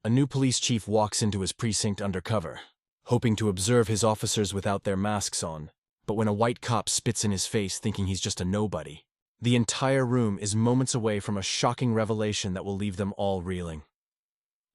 A new police chief walks into his precinct undercover, hoping to observe his officers without their masks on, but when a white cop spits in his face thinking he's just a nobody, the entire room is moments away from a shocking revelation that will leave them all reeling.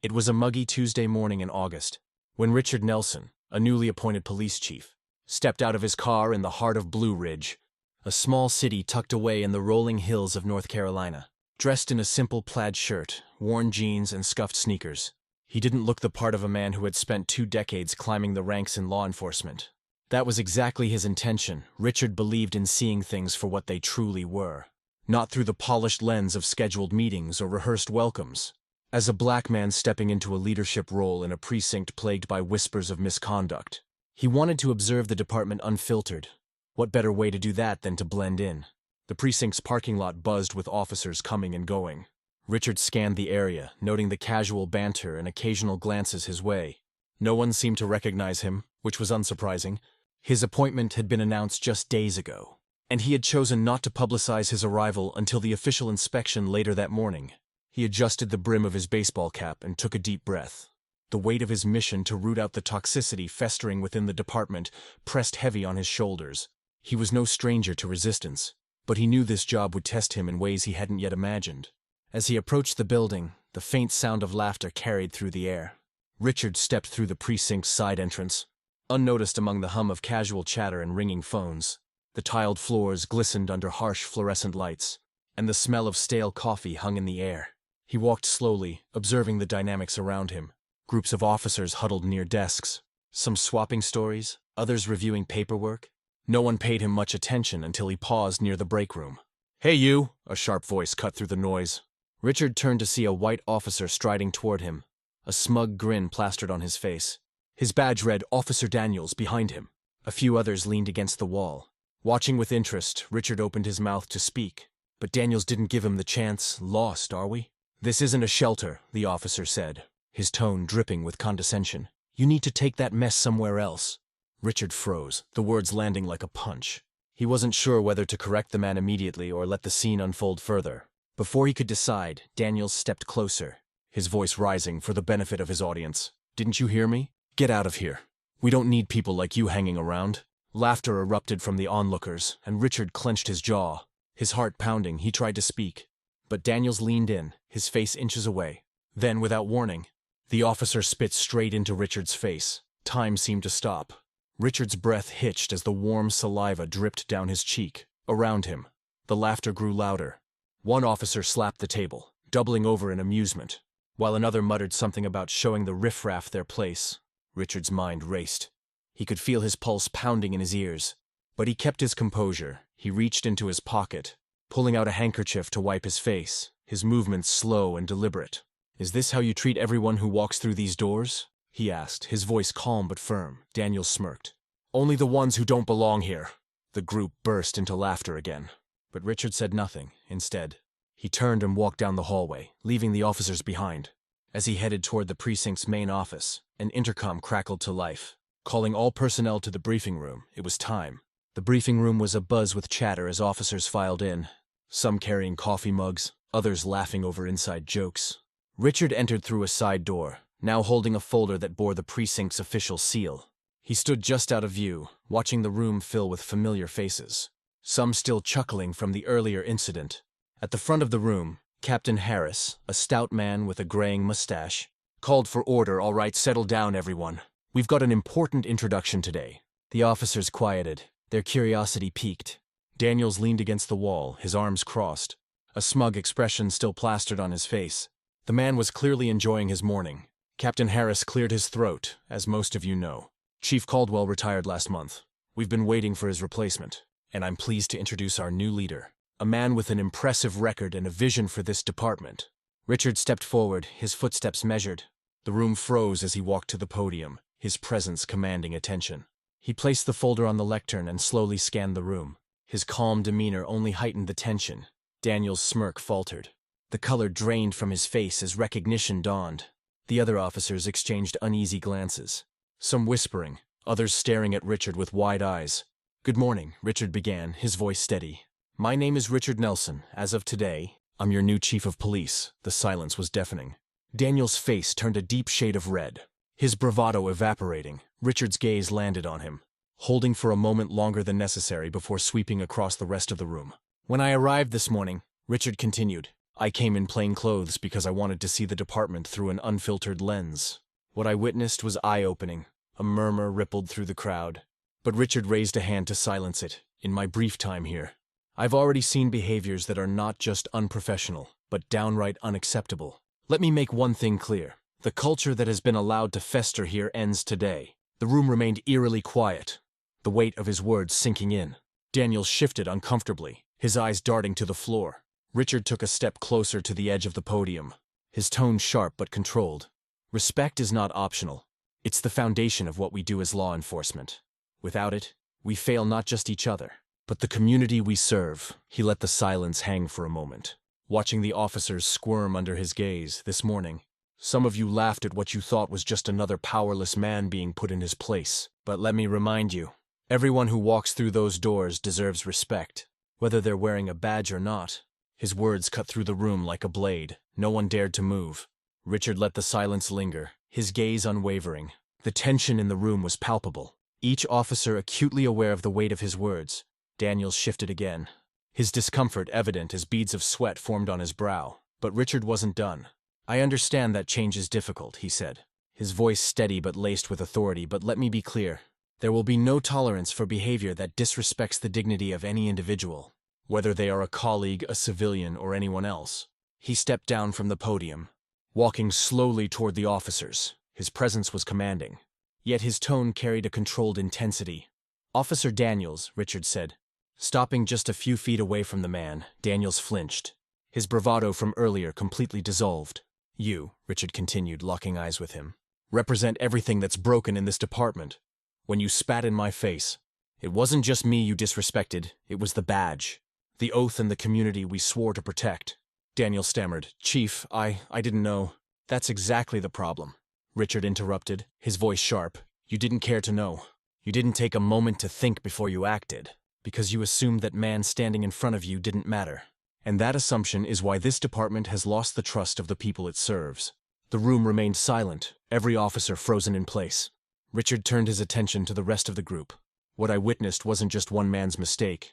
It was a muggy Tuesday morning in August, when Richard Nelson, a newly appointed police chief, stepped out of his car in the heart of Blue Ridge, a small city tucked away in the rolling hills of North Carolina. Dressed in a simple plaid shirt, worn jeans, and scuffed sneakers, he didn't look the part of a man who had spent 2 decades climbing the ranks in law enforcement. That was exactly his intention. Richard believed in seeing things for what they truly were, not through the polished lens of scheduled meetings or rehearsed welcomes. As a black man stepping into a leadership role in a precinct plagued by whispers of misconduct, he wanted to observe the department unfiltered. What better way to do that than to blend in? The precinct's parking lot buzzed with officers coming and going. Richard scanned the area, noting the casual banter and occasional glances his way. No one seemed to recognize him, which was unsurprising. His appointment had been announced just days ago, and he had chosen not to publicize his arrival until the official inspection later that morning. He adjusted the brim of his baseball cap and took a deep breath. The weight of his mission to root out the toxicity festering within the department pressed heavy on his shoulders. He was no stranger to resistance, but he knew this job would test him in ways he hadn't yet imagined. As he approached the building, the faint sound of laughter carried through the air. Richard stepped through the precinct's side entrance, unnoticed among the hum of casual chatter and ringing phones. The tiled floors glistened under harsh fluorescent lights, and the smell of stale coffee hung in the air. He walked slowly, observing the dynamics around him. Groups of officers huddled near desks, some swapping stories, others reviewing paperwork. No one paid him much attention until he paused near the break room. "Hey you!" a sharp voice cut through the noise. Richard turned to see a white officer striding toward him, a smug grin plastered on his face. His badge read Officer Daniels behind him. A few others leaned against the wall. Watching with interest, Richard opened his mouth to speak, but Daniels didn't give him the chance. "Lost, are we?" "This isn't a shelter," the officer said, his tone dripping with condescension. "You need to take that mess somewhere else." Richard froze, the words landing like a punch. He wasn't sure whether to correct the man immediately or let the scene unfold further. Before he could decide, Daniels stepped closer, his voice rising for the benefit of his audience. "Didn't you hear me? Get out of here. We don't need people like you hanging around." Laughter erupted from the onlookers, and Richard clenched his jaw. His heart pounding, he tried to speak, but Daniels leaned in, his face inches away. Then, without warning, the officer spit straight into Richard's face. Time seemed to stop. Richard's breath hitched as the warm saliva dripped down his cheek. Around him, the laughter grew louder. One officer slapped the table, doubling over in amusement, while another muttered something about showing the riffraff their place. Richard's mind raced. He could feel his pulse pounding in his ears, but he kept his composure. He reached into his pocket, pulling out a handkerchief to wipe his face, his movements slow and deliberate. "Is this how you treat everyone who walks through these doors?" he asked, his voice calm but firm. Daniels smirked. "Only the ones who don't belong here." The group burst into laughter again, but Richard said nothing. Instead, he turned and walked down the hallway, leaving the officers behind. As he headed toward the precinct's main office, an intercom crackled to life, calling all personnel to the briefing room. It was time. The briefing room was abuzz with chatter as officers filed in, some carrying coffee mugs, others laughing over inside jokes. Richard entered through a side door, now holding a folder that bore the precinct's official seal. He stood just out of view, watching the room fill with familiar faces, some still chuckling from the earlier incident. At the front of the room, Captain Harris, a stout man with a graying mustache, called for order. "All right, settle down, everyone. We've got an important introduction today." The officers quieted, their curiosity piqued. Daniels leaned against the wall, his arms crossed, a smug expression still plastered on his face. The man was clearly enjoying his morning. Captain Harris cleared his throat, as most of you know. "Chief Caldwell retired last month. We've been waiting for his replacement, and I'm pleased to introduce our new leader, a man with an impressive record and a vision for this department." Richard stepped forward, his footsteps measured. The room froze as he walked to the podium, his presence commanding attention. He placed the folder on the lectern and slowly scanned the room. His calm demeanor only heightened the tension. Daniel's smirk faltered. The color drained from his face as recognition dawned. The other officers exchanged uneasy glances, some whispering, others staring at Richard with wide eyes. "Good morning," Richard began, his voice steady. "My name is Richard Nelson. As of today, I'm your new chief of police." The silence was deafening. Daniel's face turned a deep shade of red. His bravado evaporating, Richard's gaze landed on him, holding for a moment longer than necessary before sweeping across the rest of the room. When I arrived this morning, Richard continued, I came in plain clothes because I wanted to see the department through an unfiltered lens. What I witnessed was eye-opening. A murmur rippled through the crowd. But Richard raised a hand to silence it. In my brief time here, I've already seen behaviors that are not just unprofessional, but downright unacceptable. Let me make one thing clear. The culture that has been allowed to fester here ends today. The room remained eerily quiet, the weight of his words sinking in. Daniel shifted uncomfortably, his eyes darting to the floor. Richard took a step closer to the edge of the podium, his tone sharp but controlled. Respect is not optional. It's the foundation of what we do as law enforcement. Without it, we fail not just each other, but the community we serve. He let the silence hang for a moment, watching the officers squirm under his gaze. This morning, some of you laughed at what you thought was just another powerless man being put in his place. But let me remind you, everyone who walks through those doors deserves respect, whether they're wearing a badge or not. His words cut through the room like a blade. No one dared to move. Richard let the silence linger, his gaze unwavering. The tension in the room was palpable, each officer acutely aware of the weight of his words. Daniel shifted again, his discomfort evident as beads of sweat formed on his brow. But Richard wasn't done. I understand that change is difficult, he said, his voice steady but laced with authority, but let me be clear. There will be no tolerance for behavior that disrespects the dignity of any individual, whether they are a colleague, a civilian, or anyone else. He stepped down from the podium, walking slowly toward the officers. His presence was commanding, yet his tone carried a controlled intensity. Officer Daniels, Richard said. Stopping just a few feet away from the man, Daniels flinched, his bravado from earlier completely dissolved. You, Richard continued, locking eyes with him, represent everything that's broken in this department. When you spat in my face, it wasn't just me you disrespected, it was the badge, the oath and the community we swore to protect. Daniel stammered, Chief, I didn't know. That's exactly the problem. Richard interrupted, his voice sharp. You didn't care to know. You didn't take a moment to think before you acted, because you assumed that man standing in front of you didn't matter. And that assumption is why this department has lost the trust of the people it serves. The room remained silent, every officer frozen in place. Richard turned his attention to the rest of the group. What I witnessed wasn't just one man's mistake.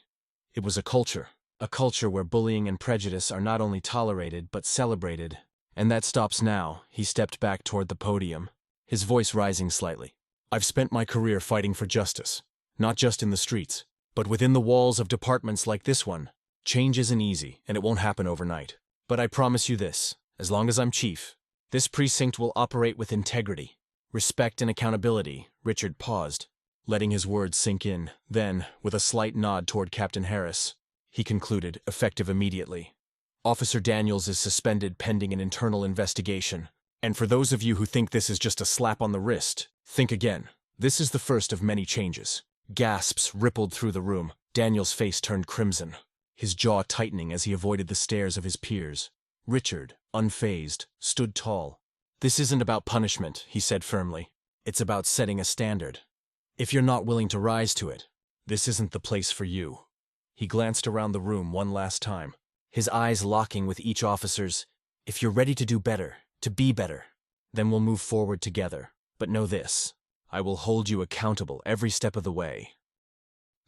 It was a culture where bullying and prejudice are not only tolerated but celebrated. And that stops now. He stepped back toward the podium, his voice rising slightly. I've spent my career fighting for justice, not just in the streets, but within the walls of departments like this one. Change isn't easy, and it won't happen overnight. But I promise you this, as long as I'm chief, this precinct will operate with integrity, respect, and accountability. Richard paused, letting his words sink in. Then, with a slight nod toward Captain Harris, he concluded, effective immediately. Officer Daniels is suspended pending an internal investigation. And for those of you who think this is just a slap on the wrist, think again. This is the first of many changes. Gasps rippled through the room. Daniel's face turned crimson, his jaw tightening as he avoided the stares of his peers. Richard, unfazed, stood tall. This isn't about punishment, he said firmly. It's about setting a standard. If you're not willing to rise to it, this isn't the place for you. He glanced around the room one last time, his eyes locking with each officer's. If you're ready to do better, to be better, then we'll move forward together. But know this, I will hold you accountable every step of the way.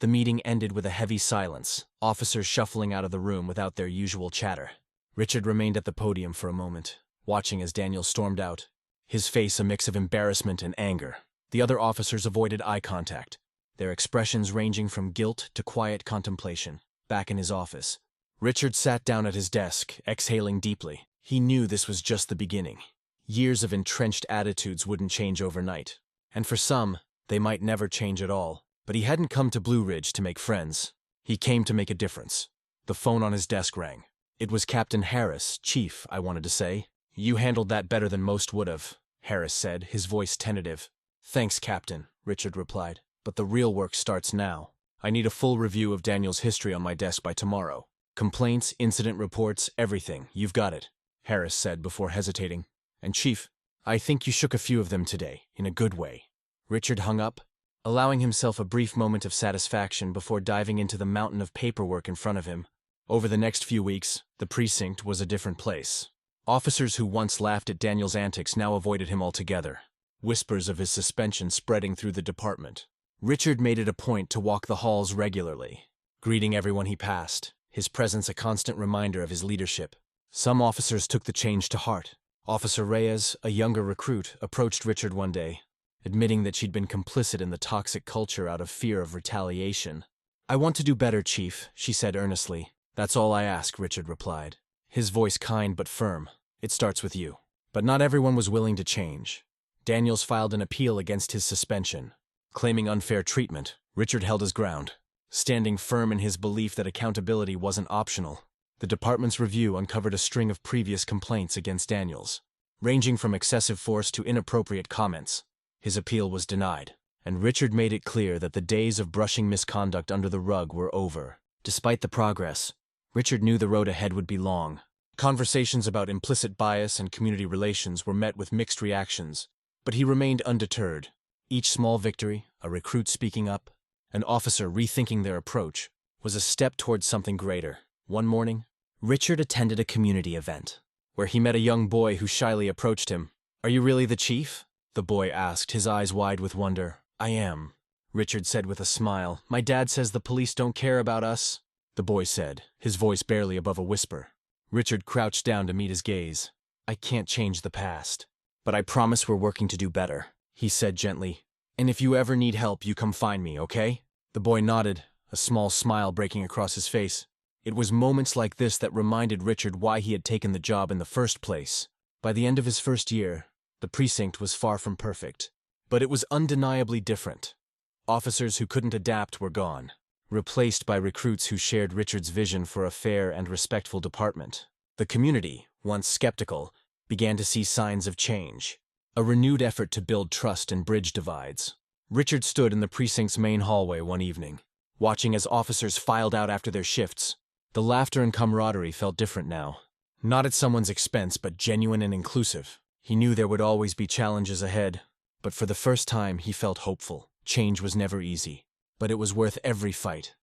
The meeting ended with a heavy silence, officers shuffling out of the room without their usual chatter. Richard remained at the podium for a moment, watching as Daniel stormed out, his face a mix of embarrassment and anger. The other officers avoided eye contact, their expressions ranging from guilt to quiet contemplation. Back in his office, Richard sat down at his desk, exhaling deeply. He knew this was just the beginning. Years of entrenched attitudes wouldn't change overnight, and for some, they might never change at all. But he hadn't come to Blue Ridge to make friends. He came to make a difference. The phone on his desk rang. It was Captain Harris. Chief, I wanted to say. You handled that better than most would have, Harris said, his voice tentative. Thanks, Captain, Richard replied. But the real work starts now. I need a full review of Daniel's history on my desk by tomorrow. Complaints, incident reports, everything. You've got it, Harris said before hesitating. And Chief, I think you shook a few of them today, in a good way. Richard hung up, allowing himself a brief moment of satisfaction before diving into the mountain of paperwork in front of him. Over the next few weeks, the precinct was a different place. Officers who once laughed at Daniel's antics now avoided him altogether, whispers of his suspension spreading through the department. Richard made it a point to walk the halls regularly, greeting everyone he passed, his presence a constant reminder of his leadership. Some officers took the change to heart. Officer Reyes, a younger recruit, approached Richard one day, admitting that she'd been complicit in the toxic culture out of fear of retaliation. "I want to do better, Chief," she said earnestly. "That's all I ask," Richard replied, his voice kind but firm. "It starts with you." But not everyone was willing to change. Daniels filed an appeal against his suspension. Claiming unfair treatment, Richard held his ground, standing firm in his belief that accountability wasn't optional. The department's review uncovered a string of previous complaints against Daniels, ranging from excessive force to inappropriate comments. His appeal was denied, and Richard made it clear that the days of brushing misconduct under the rug were over. Despite the progress, Richard knew the road ahead would be long. Conversations about implicit bias and community relations were met with mixed reactions, but he remained undeterred. Each small victory, a recruit speaking up, an officer rethinking their approach, was a step towards something greater. One morning, Richard attended a community event, where he met a young boy who shyly approached him. "Are you really the chief?" the boy asked, his eyes wide with wonder. "I am," Richard said with a smile. "My dad says the police don't care about us," the boy said, his voice barely above a whisper. Richard crouched down to meet his gaze. "I can't change the past, but I promise we're working to do better," he said gently. "And if you ever need help, you come find me, okay?" The boy nodded, a small smile breaking across his face. It was moments like this that reminded Richard why he had taken the job in the first place. By the end of his first year, the precinct was far from perfect, but it was undeniably different. Officers who couldn't adapt were gone, replaced by recruits who shared Richard's vision for a fair and respectful department. The community, once skeptical, began to see signs of change, a renewed effort to build trust and bridge divides. Richard stood in the precinct's main hallway one evening, watching as officers filed out after their shifts. The laughter and camaraderie felt different now, not at someone's expense, but genuine and inclusive. He knew there would always be challenges ahead, but for the first time he felt hopeful. Change was never easy, but it was worth every fight.